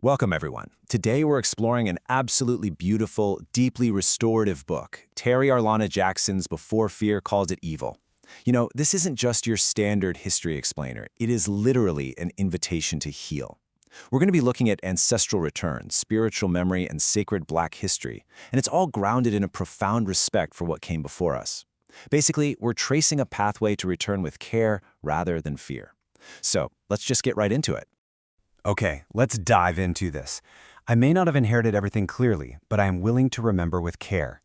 Welcome, everyone. Today we're exploring an absolutely beautiful, deeply restorative book. Teri Arlana Jackson's Before Fear Called It Evil. This isn't just your standard history explainer. It is literally an invitation to heal. We're going to be looking at ancestral returns, spiritual memory, and sacred Black history, and it's all grounded in a profound respect for what came before us. Basically, we're tracing a pathway to return with care rather than fear. So, let's just get right into it. Okay, let's dive into this. I may not have inherited everything clearly, but I am willing to remember with care.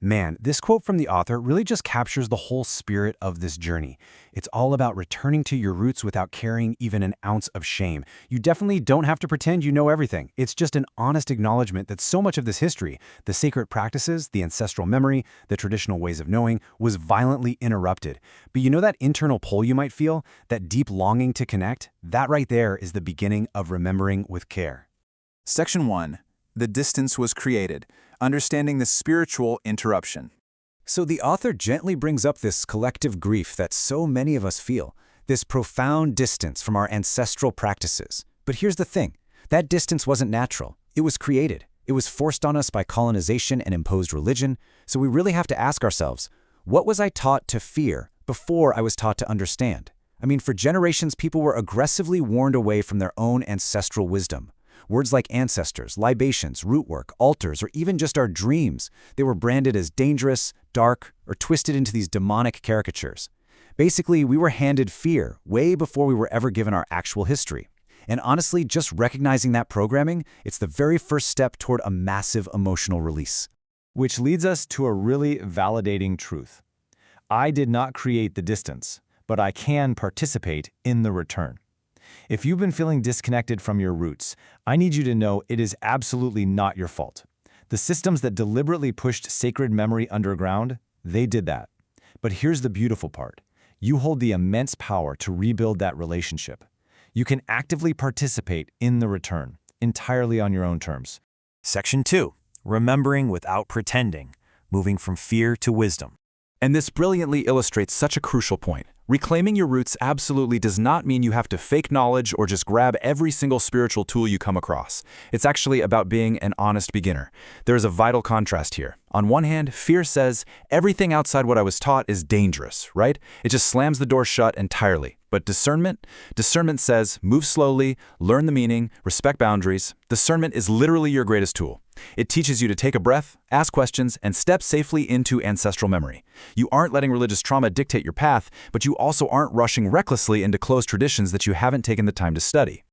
Man, this quote from the author really just captures the whole spirit of this journey. It's all about returning to your roots without carrying even an ounce of shame. You definitely don't have to pretend you know everything. It's just an honest acknowledgement that so much of this history, the sacred practices, the ancestral memory, the traditional ways of knowing, was violently interrupted. But you know that internal pull you might feel, that deep longing to connect? That right there is the beginning of remembering with care. Section 1. The distance was created. Understanding the spiritual interruption. So the author gently brings up this collective grief that so many of us feel, this profound distance from our ancestral practices. But here's the thing, that distance wasn't natural. It was created. It was forced on us by colonization and imposed religion. So we really have to ask ourselves, what was I taught to fear before I was taught to understand? For generations, people were aggressively warned away from their own ancestral wisdom. Words like ancestors, libations, root work, altars, or even just our dreams, they were branded as dangerous, dark, or twisted into these demonic caricatures. Basically, we were handed fear way before we were ever given our actual history. And honestly, just recognizing that programming, it's the very first step toward a massive emotional release. Which leads us to a really validating truth. I did not create the distance, but I can participate in the return. If you've been feeling disconnected from your roots, I need you to know it is absolutely not your fault. The systems that deliberately pushed sacred memory underground, they did that. But here's the beautiful part. You hold the immense power to rebuild that relationship. You can actively participate in the return, entirely on your own terms. Section 2. Remembering without pretending, moving from fear to wisdom. And this brilliantly illustrates such a crucial point. Reclaiming your roots absolutely does not mean you have to fake knowledge or just grab every single spiritual tool you come across. It's actually about being an honest beginner. There is a vital contrast here. On one hand, fear says, everything outside what I was taught is dangerous, right? It just slams the door shut entirely. But discernment says, move slowly, learn the meaning, respect boundaries. Discernment is literally your greatest tool. It teaches you to take a breath, ask questions, and step safely into ancestral memory. You aren't letting religious trauma dictate your path, but you also aren't rushing recklessly into closed traditions that you haven't taken the time to study.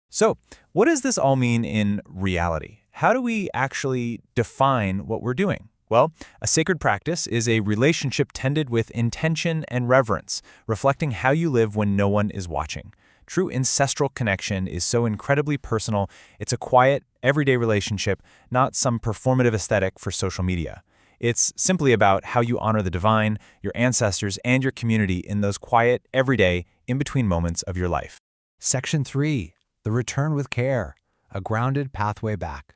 So, what does this all mean in reality? How do we actually define what we're doing? Well, a sacred practice is a relationship tended with intention and reverence, reflecting how you live when no one is watching. True ancestral connection is so incredibly personal, it's a quiet, everyday relationship, not some performative aesthetic for social media. It's simply about how you honor the divine, your ancestors, and your community in those quiet, everyday, in-between moments of your life. Section 3. The return with care, a grounded pathway back.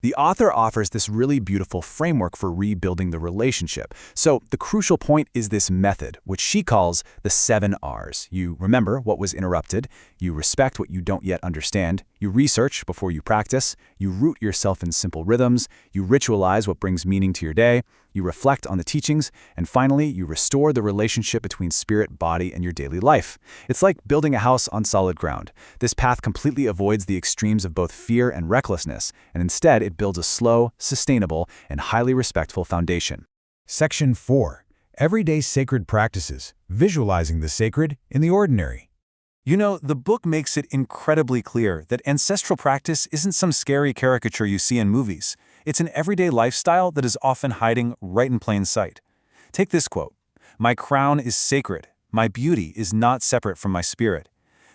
The author offers this really beautiful framework for rebuilding the relationship. So the crucial point is this method, which she calls the 7 R's. You remember what was interrupted, you respect what you don't yet understand, you research before you practice, you root yourself in simple rhythms, you ritualize what brings meaning to your day, you reflect on the teachings, and finally, you restore the relationship between spirit, body, and your daily life. It's like building a house on solid ground. This path completely avoids the extremes of both fear and recklessness, and instead it builds a slow, sustainable, and highly respectful foundation. Section 4. Everyday sacred practices, visualizing the sacred in the ordinary. The book makes it incredibly clear that ancestral practice isn't some scary caricature you see in movies. It's an everyday lifestyle that is often hiding right in plain sight. Take this quote, "My crown is sacred. My beauty is not separate from my spirit."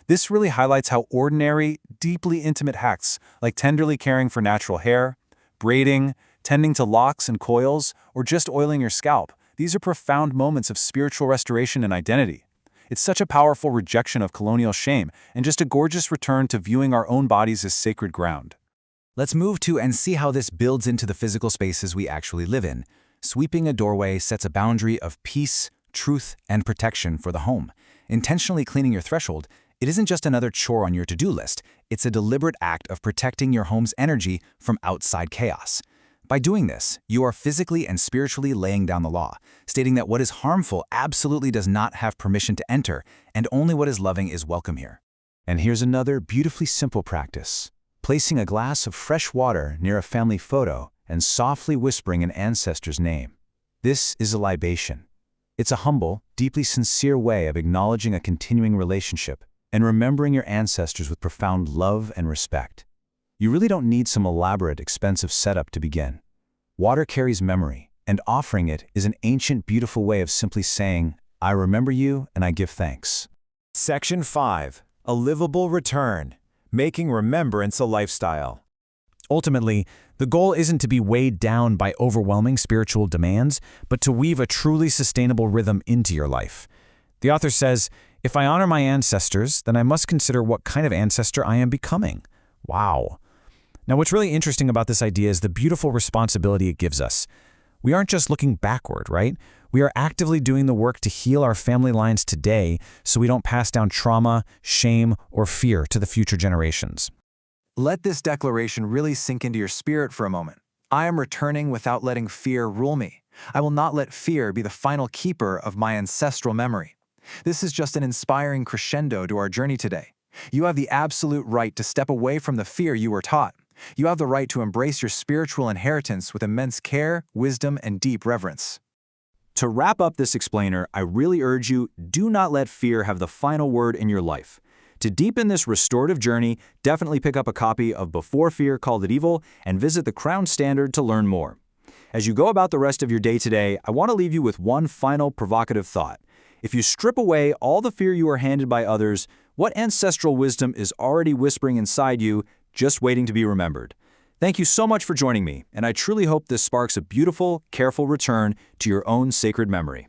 This really highlights how ordinary, deeply intimate acts, like tenderly caring for natural hair, braiding, tending to locks and coils, or just oiling your scalp, these are profound moments of spiritual restoration and identity. It's such a powerful rejection of colonial shame and just a gorgeous return to viewing our own bodies as sacred ground. Let's move to and see how this builds into the physical spaces we actually live in. Sweeping a doorway sets a boundary of peace, truth, and protection for the home. Intentionally cleaning your threshold, It isn't just another chore on your to-do list. It's a deliberate act of protecting your home's energy from outside chaos. By doing this, you are physically and spiritually laying down the law, stating that what is harmful absolutely does not have permission to enter, and only what is loving is welcome here. And here's another beautifully simple practice. Placing a glass of fresh water near a family photo and softly whispering an ancestor's name. This is a libation. It's a humble, deeply sincere way of acknowledging a continuing relationship and remembering your ancestors with profound love and respect. You really don't need some elaborate, expensive setup to begin. Water carries memory, and offering it is an ancient, beautiful way of simply saying, I remember you and I give thanks. Section 5. A livable return. Making remembrance a lifestyle. Ultimately, the goal isn't to be weighed down by overwhelming spiritual demands, but to weave a truly sustainable rhythm into your life. The author says, if I honor my ancestors, then I must consider what kind of ancestor I am becoming. Wow. Now, what's really interesting about this idea is the beautiful responsibility it gives us. We aren't just looking backward, right? We are actively doing the work to heal our family lines today so we don't pass down trauma, shame, or fear to the future generations. Let this declaration really sink into your spirit for a moment. I am returning without letting fear rule me. I will not let fear be the final keeper of my ancestral memory. This is just an inspiring crescendo to our journey today. You have the absolute right to step away from the fear you were taught. You have the right to embrace your spiritual inheritance with immense care, wisdom, and deep reverence. To wrap up this explainer, I really urge you, do not let fear have the final word in your life. To deepen this restorative journey, definitely pick up a copy of Before Fear Called It Evil and visit the Crown Standard to learn more. As you go about the rest of your day today, I want to leave you with one final provocative thought. If you strip away all the fear you are handed by others, what ancestral wisdom is already whispering inside you, just waiting to be remembered? Thank you so much for joining me, and I truly hope this sparks a beautiful, careful return to your own sacred memory.